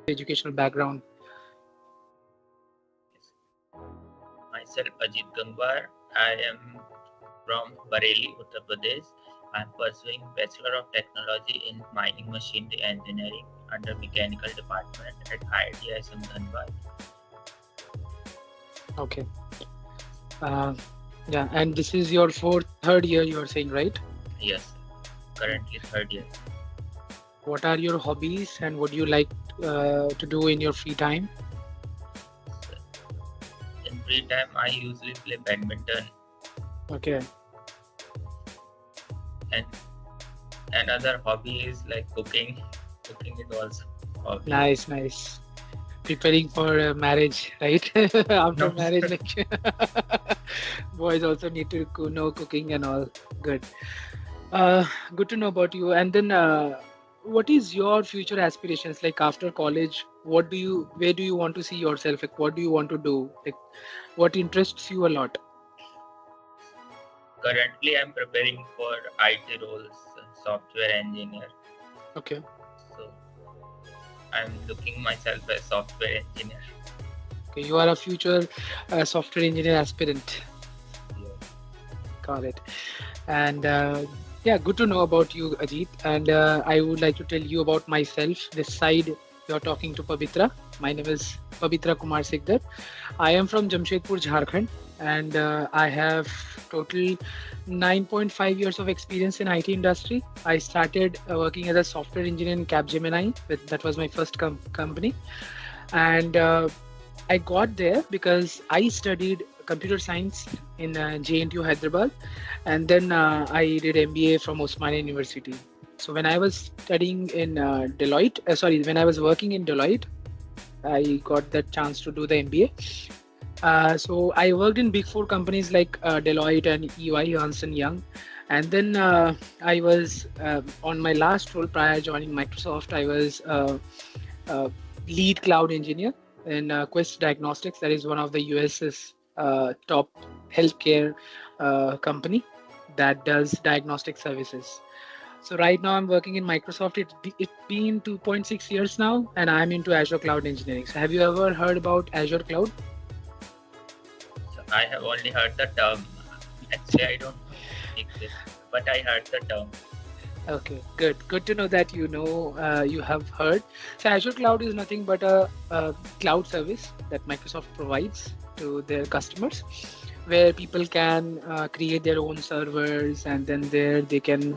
educational background. Myself, Ajit Gangwar. I am from Bareilly, Uttar Pradesh. I am pursuing Bachelor of Technology in Mining Machinery Engineering under Mechanical Department at ISM Dhanbad. Okay. Uh, yeah, and this is your third year, you are saying, right? Yes, currently third year. What are your hobbies and what do you like to do in your free time? In free time, I usually play badminton, Okay. and another hobby is like cooking. Cooking is also hobby. Nice, nice. Preparing for marriage, right? After No, marriage, like boys also need to know cooking and all. Good. Good to know about you. And then, what is your future aspirations like after college? Where do you want to see yourself? Like, what do you want to do? Like, what interests you a lot? currently I'm preparing for IT roles, software engineer. Okay. So I'm looking myself as software engineer. Okay. You are a future software engineer aspirant. Yeah. Got it. And yeah, good to know about you, Ajit. And I would like to tell you about myself. This side, you're talking to Pabitra. My name is Pabitra Kumar Sikdar. I am from Jamshedpur, Jharkhand, and I have total 9.5 years of experience in IT industry. I started working as a software engineer in Capgemini. That was my first company, and I got there because I studied computer science in JNTU Hyderabad, and then I did MBA from Osmania University. So when I was studying in when I was working in Deloitte, I got that chance to do the MBA. So I worked in big four companies like Deloitte and EY, Ernst and Young, and then I was on my last role prior joining Microsoft. I was lead cloud engineer in Quest Diagnostics. That is one of the US's top healthcare company that does diagnostic services. So right now I'm working in Microsoft. It's been 2.6 years now, and I'm into Azure Cloud Engineering. So have you ever heard about Azure Cloud? So I have only heard the term. Actually, I don't think this, but I heard the term. Okay, good. Good to know that you have heard. So Azure Cloud is nothing but a cloud service that Microsoft provides to their customers, where people can create their own servers, and then there they can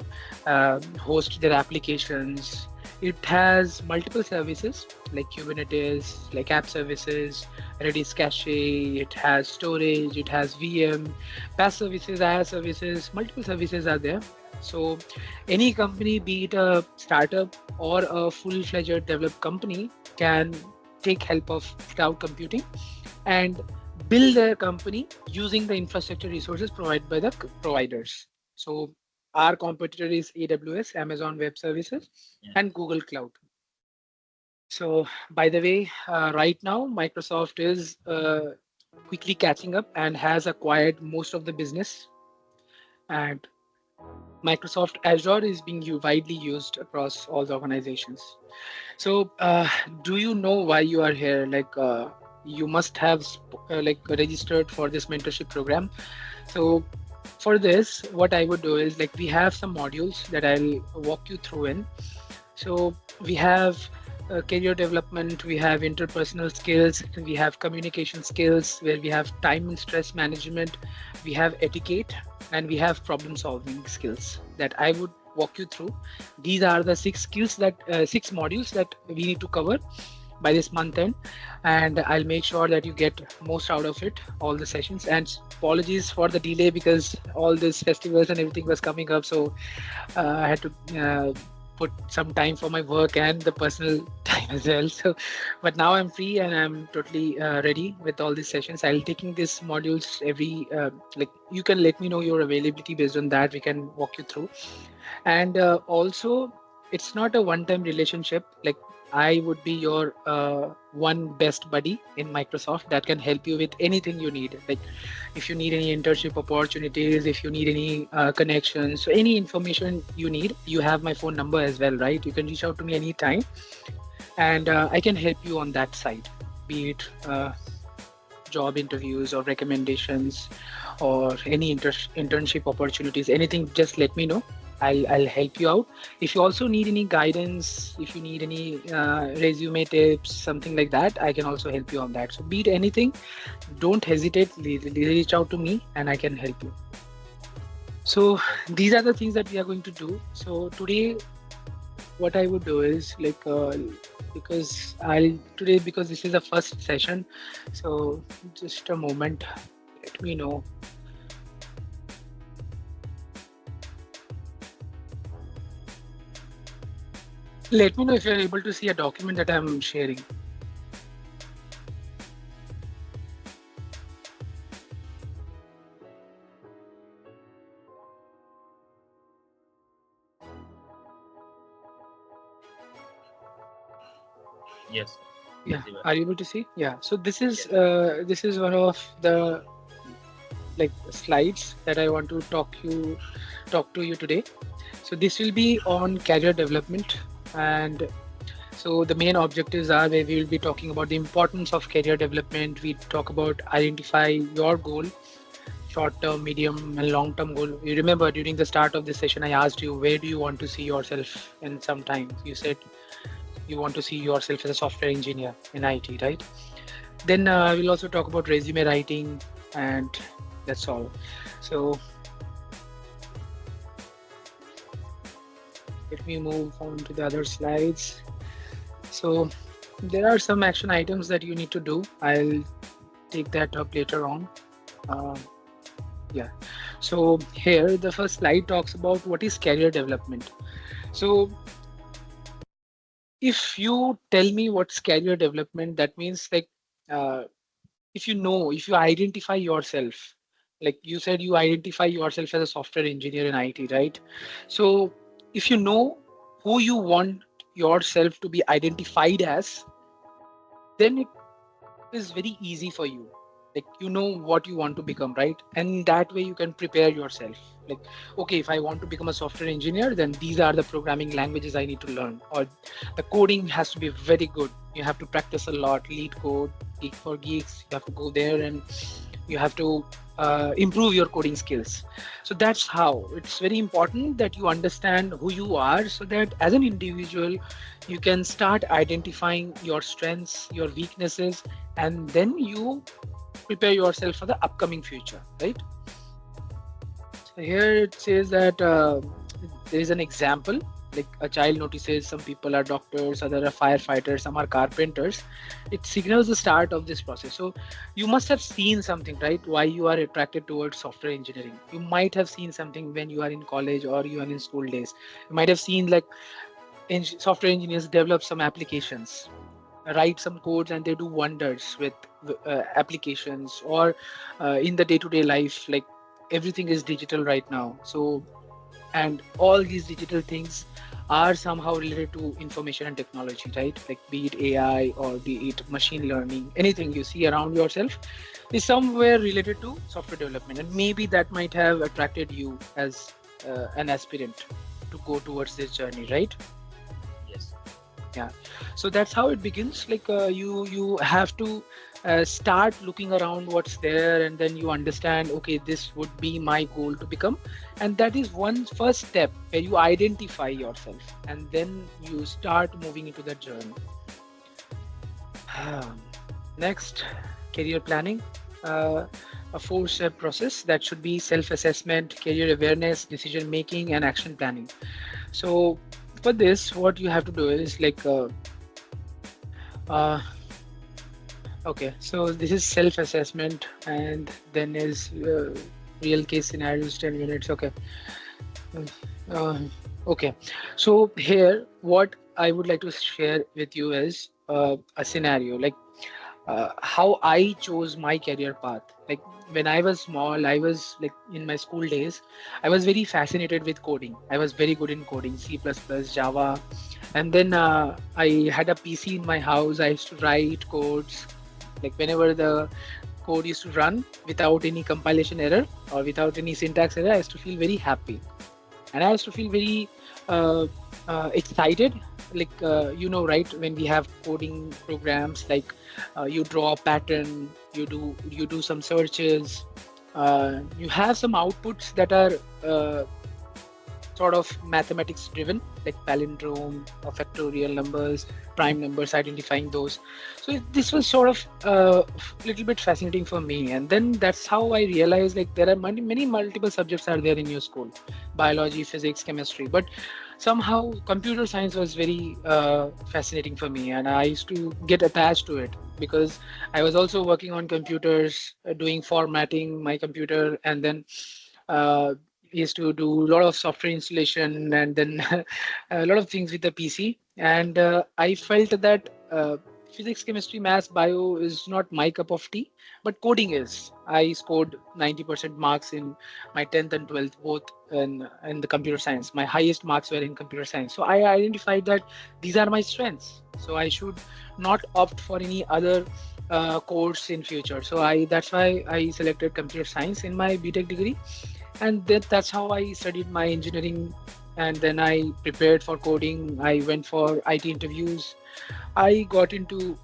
host their applications. It has multiple services like Kubernetes, like app services, Redis cache. It has storage. It has VM, PaaS services, IaaS services. Multiple services are there. So any company, be it a startup or a full-fledged developed company, can take help of cloud computing and build their company using the infrastructure resources provided by the providers. So our competitor is AWS, Amazon Web Services, Yeah. and Google Cloud. So by the way, right now Microsoft is quickly catching up and has acquired most of the business, and Microsoft Azure is being widely used across all the organizations. So, do you know why you are here? Like, you must have registered for this mentorship program. So, for this, what I would do is like we have some modules that I'll walk you through in. So, we have career development, we have interpersonal skills, we have communication skills, where we have time and stress management, we have etiquette, and we have problem solving skills that I would walk you through. These are the six modules that we need to cover by this month end, and I'll make sure that you get most out of it, all the sessions. And apologies for the delay because all these festivals and everything was coming up, so I had to put some time for my work and the personal time as well. So, but now I'm free and I'm totally ready with all these sessions. I'll taking these modules every you can let me know your availability. Based on that, we can walk you through. And also, it's not a one-time relationship. Like, I would be your one best buddy in Microsoft that can help you with anything you need. Like, if you need any internship opportunities, if you need any connections, so any information you need, you have my phone number as well, right? You can reach out to me anytime. and I can help you on that side, be it job interviews or recommendations or any internship opportunities, anything. Just let me know. I'll help you out. If you also need any guidance, if you need any resume tips, something like that, I can also help you on that. So be it anything, don't hesitate. Reach out to me and I can help you. So these are the things that we are going to do. So today, what I would do is like because this is the first session, so just a moment. Let me know. Let me know if you're able to see a document that I'm sharing. Yes. Yeah, Visible. are you able to see? Yeah. So Yes. this is one of the like slides that I want to talk to you today. So this will be on career development, and so the main objectives are where we will be talking about the importance of career development. We talk about identify your goal, short term, medium, and long term goal. You remember during the start of this session, I asked you where do you want to see yourself in some time. You said you want to see yourself as a software engineer in IT, right? Then we'll also talk about resume writing, and that's all. So let me move on to the other slides. So there are some action items that you need to do. I'll take that up later on. Uh, yeah. So here the first slide talks about what is career development. So if you tell me what's career development, that means like uh, if you identify yourself, like you said, you identify yourself as a software engineer in IT, right? So if you know who you want yourself to be identified as, then it is very easy for you. Like you know what you want to become, right? And that way you can prepare yourself. Like, okay, if I want to become a software engineer, then these are the programming languages I need to learn, or the coding has to be very good. You have to practice a lot, lead code, geek for geeks. You have to go there and you have to improve your coding skills. So that's how it's very important that you understand who you are, so that as an individual you can start identifying your strengths, your weaknesses, and then you prepare yourself for the upcoming future, right? So here it says that there is an example, like a child notices some people are doctors, other are firefighters, some are carpenters. It signals the start of this process. So you must have seen something, right? Why you are attracted towards software engineering. You might have seen something when you are in college or you are in school days. You might have seen like software engineers develop some applications, write some codes, and they do wonders with applications, or in the day-to-day life, like everything is digital right now. So and all these digital things are somehow related to information and technology, right? Like be it AI or be it machine learning, anything you see around yourself is somewhere related to software development, and maybe that might have attracted you as an aspirant to go towards this journey, right? Yes. Yeah. So that's how it begins. Like you have to start looking around what's there, and then you understand, okay, this would be my goal to become. And that is one first step where you identify yourself, and then you start moving into that journey. Next, career planning. A four-step process that should be self-assessment, career awareness, decision making, and action planning. So for this, what you have to do is like uh, okay, so this is self-assessment, and then is real case scenarios, 10 minutes. Okay. Uh, okay. So here, what I would like to share with you is a scenario, like how I chose my career path. Like when I was small, I was like in my school days, I was very fascinated with coding. I was very good in coding, C++, Java. And then I had a PC in my house. I used to write codes. Like whenever the code used to run without any compilation error or without any syntax error, I used to feel very happy. And I used to feel very excited like right, when we have coding programs, like you draw a pattern, you do some searches, you have some outputs that are sort of mathematics driven, like palindrome or factorial numbers, prime numbers, identifying those. So this was sort of little bit fascinating for me, and then that's how I realized like there are many multiple subjects are there in your school: biology, physics, chemistry, but somehow computer science was very fascinating for me, and I used to get attached to it because I was also working on computers, doing formatting my computer, and then uh, used to do a lot of software installation, and then a lot of things with the PC. And I felt that physics, chemistry, maths, bio is not my cup of tea, but coding is. I scored 90% marks in my 10th and 12th, both in the computer science. My highest marks were in computer science. So I identified that these are my strengths. So I should not opt for any other course in future. So that's why I selected computer science in my BTech degree, and that's how I studied my engineering. And then I prepared for coding. I went for IT interviews. I got into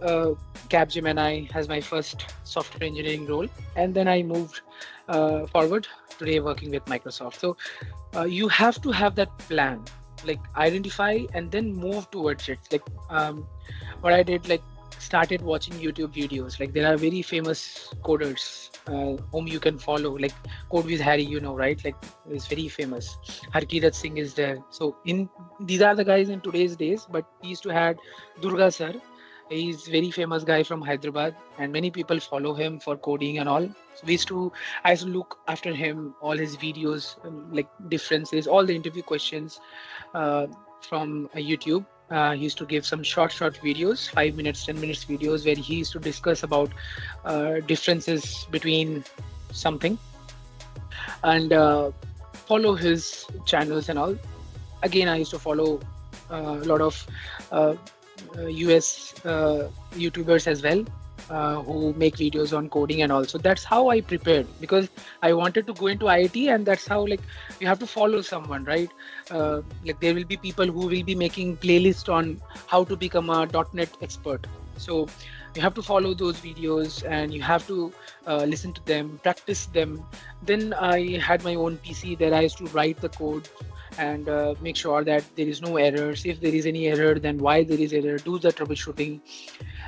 Capgemini as my first software engineering role, and then I moved forward today working with Microsoft. So you have to have that plan, like identify and then move towards it. Like what I did, like started watching YouTube videos. Like there are very famous coders whom you can follow, like Code with Harry, right? Like is very famous. Harkirat Singh is there. So in these are the guys in today's days, but he used to had Durga sir. He's very famous guy from Hyderabad, and many people follow him for coding and all. So I used to look after him, all his videos, like differences, all the interview questions uh, from YouTube. He used to give some short videos, 5 minutes, 10 minutes videos, where he used to discuss about differences between something, and follow his channels and all. Again, I used to follow a lot of uh, US YouTubers as well, who make videos on coding and all. So that's how I prepared, because I wanted to go into IIT, and that's how, like, you have to follow someone, right? Like there will be people who will be making playlist on how to become a .NET expert. So you have to follow those videos, and you have to listen to them, practice them. Then I had my own PC that I used to write the code and make sure that there is no errors. If there is any error, then why there is error, do the troubleshooting.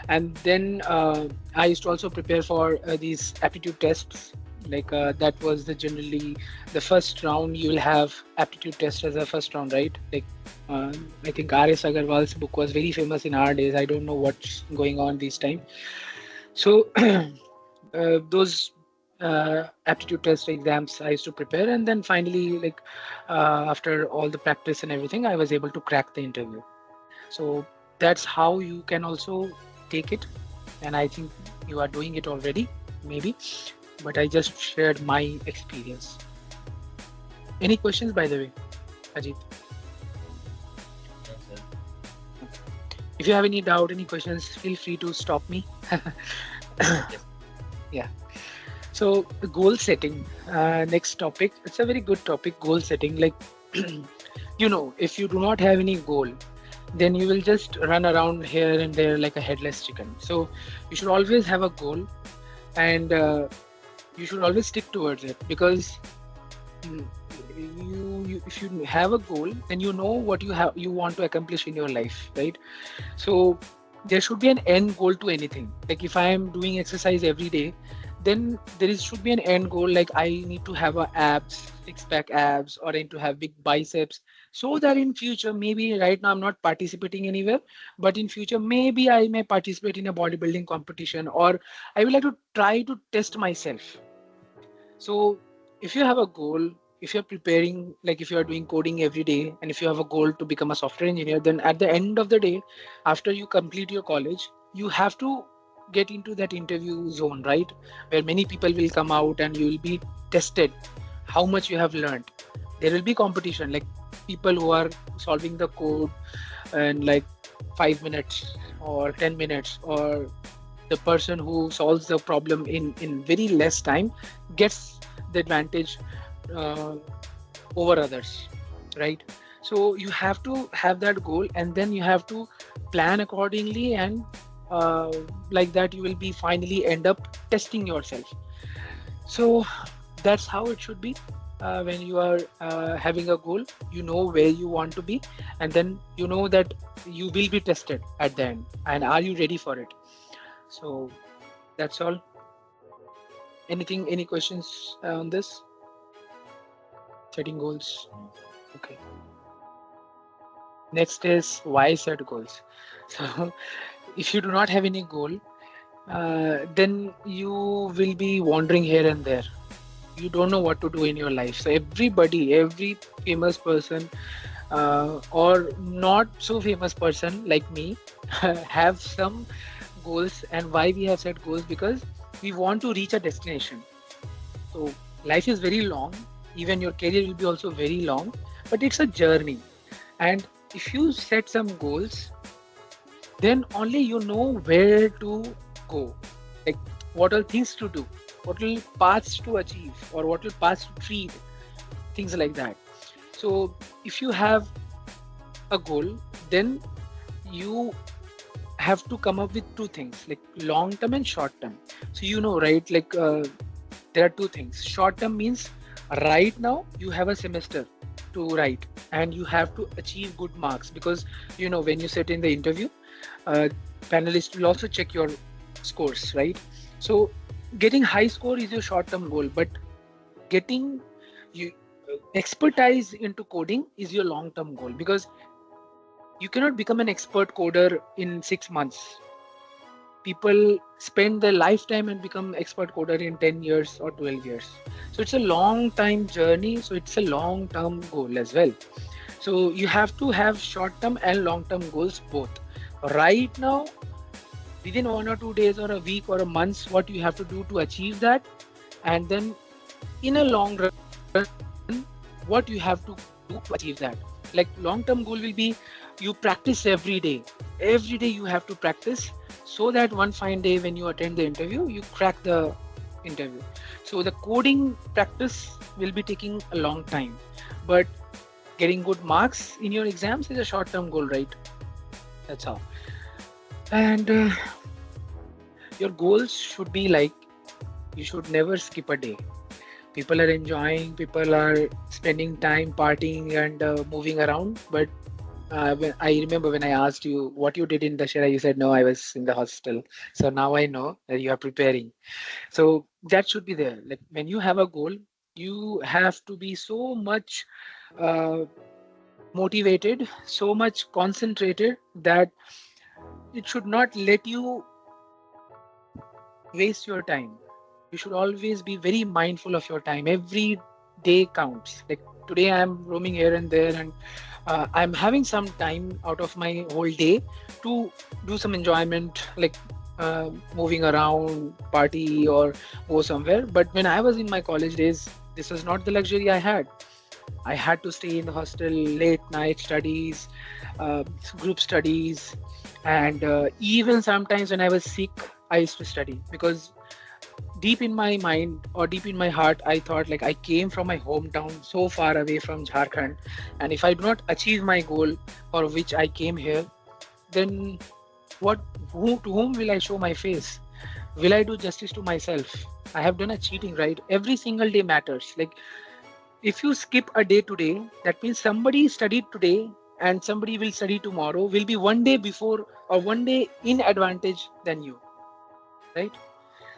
And then I used to also prepare for these aptitude tests. Like that was generally the first round. You will have aptitude test as a first round, right? Like I think R.S. Agarwal's book was very famous in our days. I don't know what's going on this time. So those aptitude test exams I used to prepare, and then finally, like after all the practice and everything, I was able to crack the interview. So that's how you can also take it, and I think you are doing it already, maybe. But I just shared my experience. Any questions, by the way, Ajit? No, sir. If you have any doubt, any questions, feel free to stop me. Yes. Yeah. So goal setting, next topic. It's a very good topic, goal setting. Like, if you do not have any goal, then you will just run around here and there like a headless chicken. So you should always have a goal, and you should always stick towards it, because mm, if you have a goal, then you know what you want to accomplish in your life, right? So there should be an end goal to anything. Like if I am doing exercise every day, then should be an end goal. Like I need to have a abs, six pack abs, or I need to have big biceps, so that in future, maybe right now I'm not participating anywhere, but in future maybe I may participate in a bodybuilding competition, or I will like to try to test myself. So if you have a goal, if you're preparing, like if you are doing coding every day, and if you have a goal to become a software engineer, then at the end of the day, after you complete your college, you have to get into that interview zone, right? Where many people will come out and you will be tested how much you have learned. There will be competition, like people who are solving the code in like 5 minutes or 10 minutes, or the person who solves the problem in very less time gets the advantage uh, over others, right? So you have to have that goal, and then you have to plan accordingly, and uh, like that you will be finally end up testing yourself. So that's how it should be. When you are having a goal, you know where you want to be, and then you know that you will be tested at the end, and are you ready for it? So that's all. Any questions on this? Setting goals. Okay. Next is why set goals. So if you do not have any goal, then you will be wandering here and there. You don't know what to do in your life. So every famous person, or not so famous person like me, have some goals. And why we have set goals? Because we want to reach a destination. So life is very long. Even your career will be also very long, but it's a journey. And if you set some goals, then only you know where to go, like what are things to do, what will paths to achieve, or what will paths to treat, things like that. So if you have a goal, then you have to come up with two things, like long term and short term. So you know, right, like there are two things. Short term means right now you have a semester to write, and you have to achieve good marks, because you know when you sit in the interview, uh, panelists will also check your scores, right? So getting high score is your short term goal, but getting you expertise into coding is your long term goal, because you cannot become an expert coder in 6 months. People spend their lifetime and become expert coder in 10 years or 12 years. So it's a long time journey, so it's a long term goal as well. So you have to have short term and long term goals both. Right now, within 1 or 2 days or a week or a month, what you have to do to achieve that, and then in a long run, what you have to do to achieve that. Like long term goal will be, you practice every day you have to practice, so that one fine day when you attend the interview, you crack the interview. So the coding practice will be taking a long time, but getting good marks in your exams is a short term goal, right? That's how. And your goals should be like, you should never skip a day. People are enjoying, people are spending time partying and moving around, but when I remember when I asked you what you did in Dashera, you said no, I was in the hostel. So now I know that you are preparing. So that should be there. Like when you have a goal, you have to be so much uh, motivated, so much concentrated, that it should not let you waste your time. You should always be very mindful of your time. Every day counts. Like today I'm roaming here and there, and I'm having some time out of my whole day to do some enjoyment, like moving around, party, or go somewhere. But when I was in my college days, this was not the luxury I had. I had to stay in the hostel, late night studies, uh, group studies, and even sometimes when I was sick, I used to study, because deep in my mind or deep in my heart, I thought like I came from my hometown so far away from Jharkhand, and if I do not achieve my goal for which I came here, then what? To whom will I show my face? Will I do justice to myself? I have done a cheating, right? Every single day matters. Like if you skip a day today, that means somebody studied today and somebody will study tomorrow, will be one day before or one day in advantage than you, right?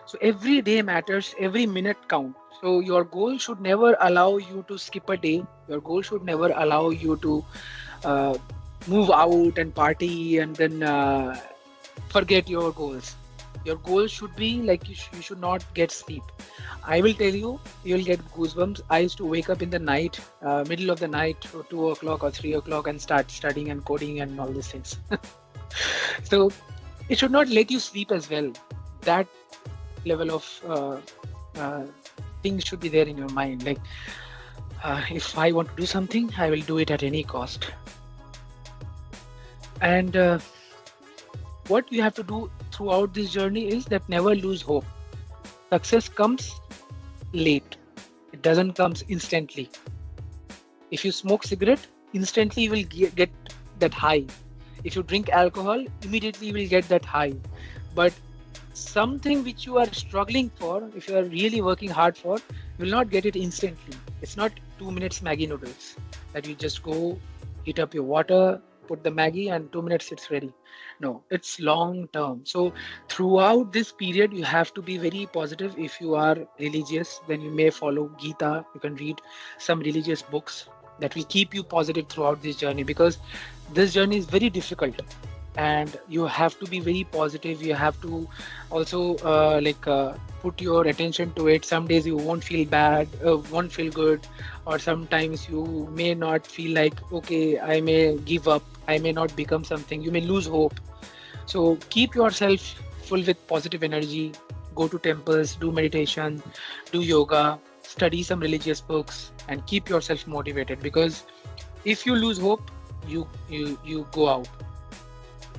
So every day matters, every minute count. So your goal should never allow you to skip a day. Your goal should never allow you to uh, move out and party and then forget your goals. Your goal should be like you should not get sleep. I will tell you, you will get goosebumps. I used to wake up in the night, middle of the night, or 2 o'clock or 3 o'clock, and start studying and coding and all these things. So it should not let you sleep as well. That level of uh, things should be there in your mind. Like if I want to do something, I will do it at any cost. And what you have to do throughout this journey is that never lose hope. Success comes late. It doesn't come instantly. If you smoke cigarette, instantly you will get that high. If you drink alcohol, immediately you will get that high. But something which you are struggling for, if you are really working hard for, you will not get it instantly. It's not 2 minutes Maggie noodles that you just go heat up your water, put the Maggie, and 2 minutes it's ready. No, it's long term. So throughout this period, you have to be very positive. If you are religious, then you may follow Gita. You can read some religious books that will keep you positive throughout this journey, because this journey is very difficult and you have to be very positive. You have to also put your attention to it. Some days you won't feel bad, won't feel good, or sometimes you may not feel like, okay, I may give up, I may not become something, you may lose hope. So keep yourself full with positive energy. Go to temples, do meditation, do yoga, study some religious books, and keep yourself motivated, because if you lose hope, you go out.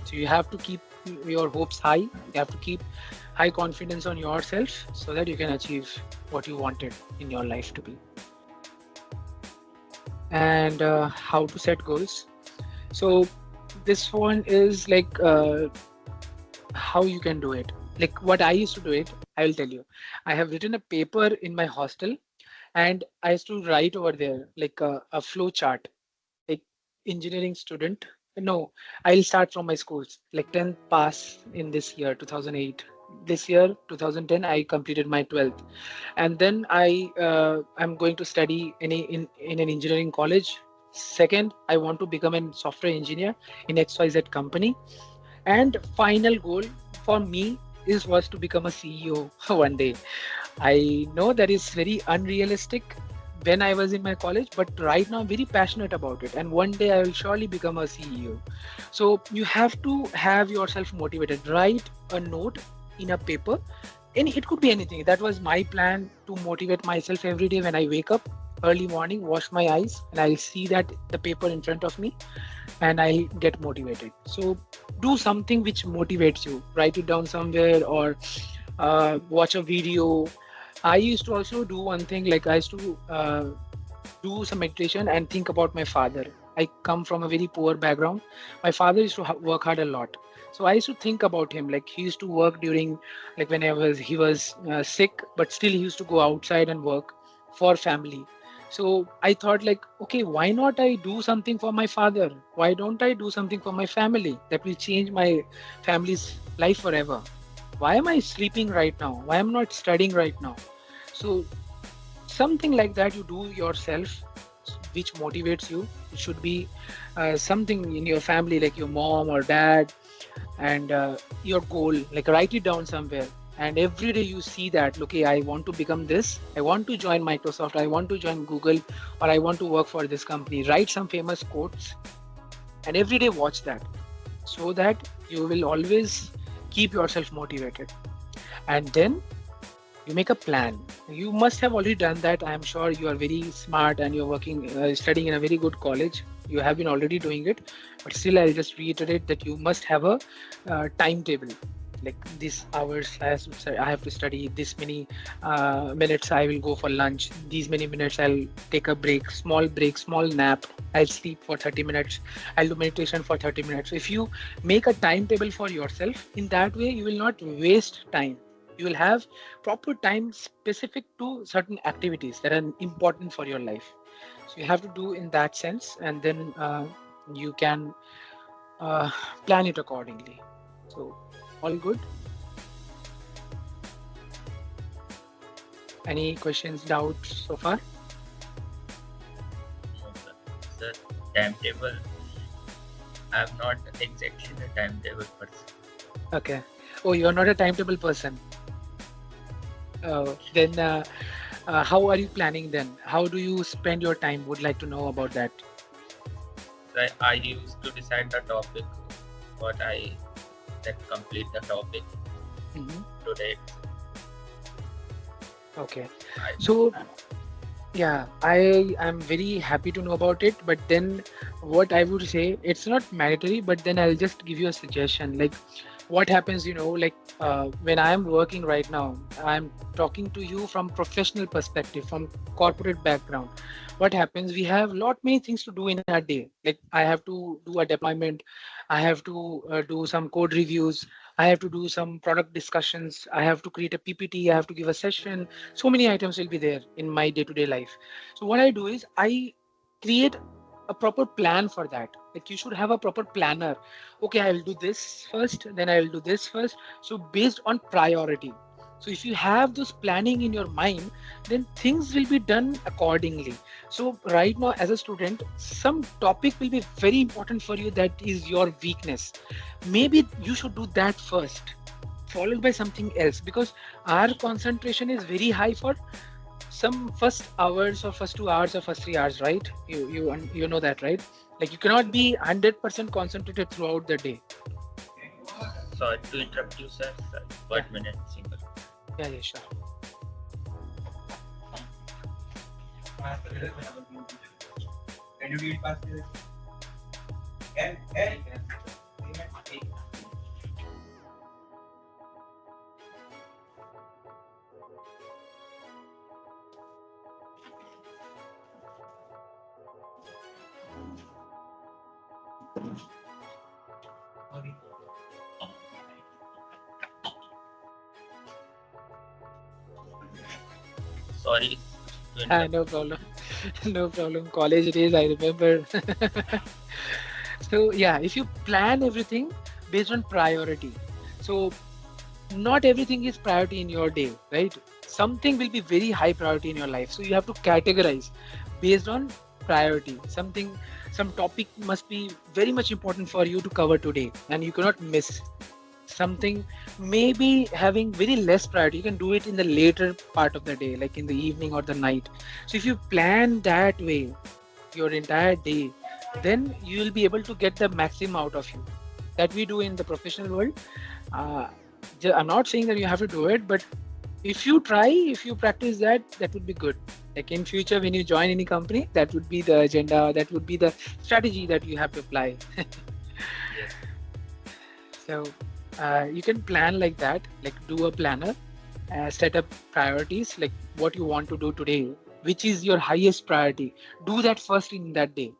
So you have to keep your hopes high. You have to keep high confidence on yourself so that you can achieve what you wanted in your life to be. And how to set goals. So this one is how you can do it. Like what I used to do it, I will tell you. I have written a paper in my hostel, and I used to write over there like a flow chart, like engineering student. No, I'll start from my schools. Like 10th pass in this year, 2008. This year, 2010, I completed my 12th, and then I'm going to study in an engineering college. Second, I want to become a software engineer in XYZ company, and final goal for me is was to become a CEO one day. I know that is very unrealistic when I was in my college, but right now I'm very passionate about it. And one day I will surely become a CEO. So you have to have yourself motivated. Write a note in a paper, and it could be anything. That was my plan, to motivate myself every day when I wake up early morning, wash my eyes, and I'll see that the paper in front of me, and I'll get motivated. So do something which motivates you. Write it down somewhere, or watch a video. I used to also do one thing, like I used to do some meditation and think about my father. I come from a very poor background. My father used to work hard a lot. So I used to think about him. Like he used to work during, like when he was sick, but still he used to go outside and work for family. So I thought like, okay, why not I do something for my father? Why don't I do something for my family that will change my family's life forever? Why am I sleeping right now? Why am I not studying right now? So something like that you do yourself, which motivates you. It should be something in your family, like your mom or dad, and your goal, like write it down somewhere. And every day you see that, okay, I want to become this, I want to join Microsoft, I want to join Google, or I want to work for this company. Write some famous quotes and every day watch that, so that you will always keep yourself motivated. And then you make a plan. You must have already done that. I am sure you are very smart and you're working, studying in a very good college. You have been already doing it, but still I'll just reiterate that you must have a timetable. Like these hours I have to study, this many minutes I will go for lunch, these many minutes I'll take a break, small nap, I'll sleep for 30 minutes, I'll do meditation for 30 minutes. If you make a timetable for yourself, in that way you will not waste time. You will have proper time specific to certain activities that are important for your life. So you have to do in that sense, and then you can plan it accordingly. So all good. Any questions, doubts so far? No, sir. Sir, timetable. I'm not exactly the timetable person. Okay. Oh, you're not a timetable person. Then how are you planning then? How do you spend your time? Would like to know about that. So I used to decide the topic, what I then complete the topic today. Okay. So yeah, I am very happy to know about it. But then what I would say, it's not mandatory, but then I'll just give you a suggestion. Like what happens, like when I am working right now, I'm talking to you from professional perspective, from corporate background. what happens, we have lot many things to do in a day. Like I have to do a deployment, I have to do some code reviews, I have to do some product discussions, I have to create a PPT, I have to give a session. So many items will be there in my day to day life. So what I do is I create a proper plan for that. Like you should have a proper planner. Okay, I will do this first, then I will do this first. So based on priority. So if you have those planning in your mind, then things will be done accordingly. So right now as a student, some topic will be very important for you, that is your weakness. Maybe you should do that first, followed by something else, because our concentration is very high for some first hours or first 2 hours or first 3 hours, right? You know that, right? Like you cannot be 100% concentrated throughout the day. Sorry to interrupt you, sir. Sir, Yeah, 1 minute, single. yeah, sure. Can you read past this? Sorry to interrupt. No problem. No problem. College days, I remember. So yeah, if you plan everything based on priority, so not everything is priority in your day, right? Something will be very high priority in your life, so you have to categorize based on priority. Some topic must be very much important for you to cover today, and you cannot miss. Something maybe having very less priority, you can do it in the later part of the day, like in the evening or the night. So if you plan that way your entire day, then you will be able to get the maximum out of you. That we do in the professional world. uh, I'm not saying that you have to do it, but if you practice that, that would be good. Like in future when you join any company, that would be the agenda, that would be the strategy that you have to apply. Yes. So you can plan like that, like do a planner, set up priorities, like what you want to do today, which is your highest priority. Do that first in that day,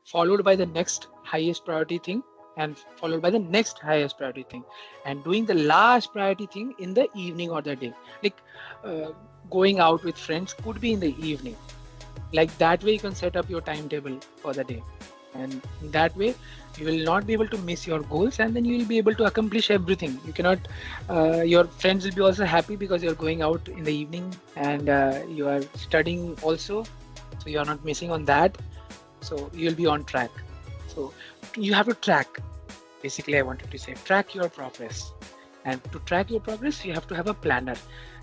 followed by the next highest priority thing, and followed by the next highest priority thing, and doing the last priority thing in the evening or the day. Like uh, going out with friends could be in the evening. Like that way you can set up your timetable for the day, and in that way you will not be able to miss your goals, and then you will be able to accomplish everything. You cannot your friends will be also happy because you're going out in the evening, and you are studying also, so you are not missing on that. So you'll be on track. So you have to track. Basically I wanted to say track your progress, and to track your progress you have to have a planner.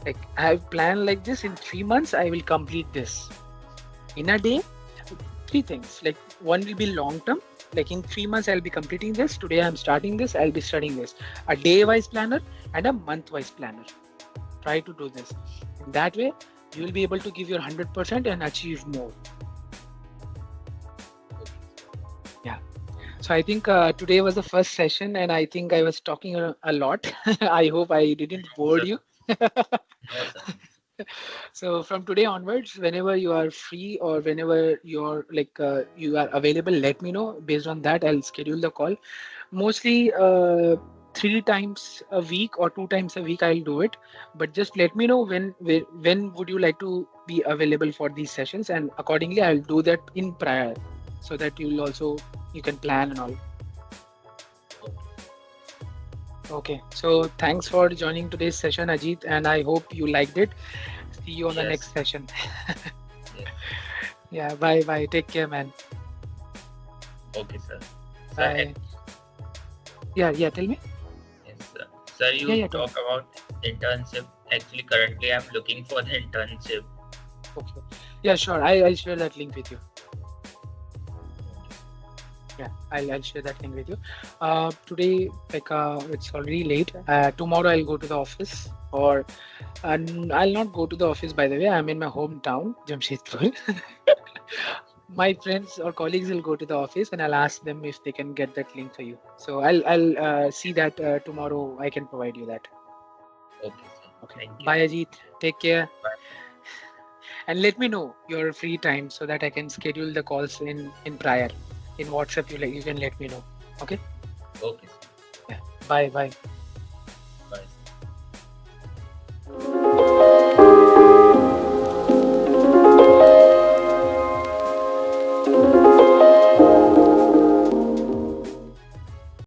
Like I have planned like this, in 3 months I will complete this. In a day, three things. Like one will be long term, like in 3 months I'll be completing this, today I'm starting this, I'll be studying this. A day wise planner and a month wise planner. Try to do this. In that way you will be able to give your 100% and achieve more. Yeah. So I think today was the first session, and I think I was talking a lot. I hope I didn't bore Sir, you. no, sir. So from today onwards, whenever you are free or whenever you're like you are available, let me know. Based on that, I'll schedule the call. Mostly 3 times a week or 2 times a week, I'll do it. But just let me know when would you like to be available for these sessions, and accordingly, I'll do that in prior, so that you'll also you can plan and all. Okay. So thanks for joining today's session, Ajit, and I hope you liked it. See you on the Yes. next session. Yes. Yeah, bye bye. Take care, man. Okay, sir. Sir, Bye. Yeah, tell me. yes, sir. Sir, Yeah, you yeah, talk about internship. Actually, currently, I'm looking for the internship. okay. Yeah, sure. I'll share that link with you. Yeah, I'll share that link with you. Today, like, it's already late. Tomorrow I'll go to the office, or I'll not go to the office, by the way. I'm in my hometown, Jamshedpur. My friends or colleagues will go to the office, and I'll ask them if they can get that link for you. So I'll see that tomorrow I can provide you that. Okay, sir. Okay. Thank you. Bye, Ajit. Take care. Bye. And let me know your free time so that I can schedule the calls in prior in WhatsApp. You can let me know. Okay. Okay. Yeah. Bye. Bye.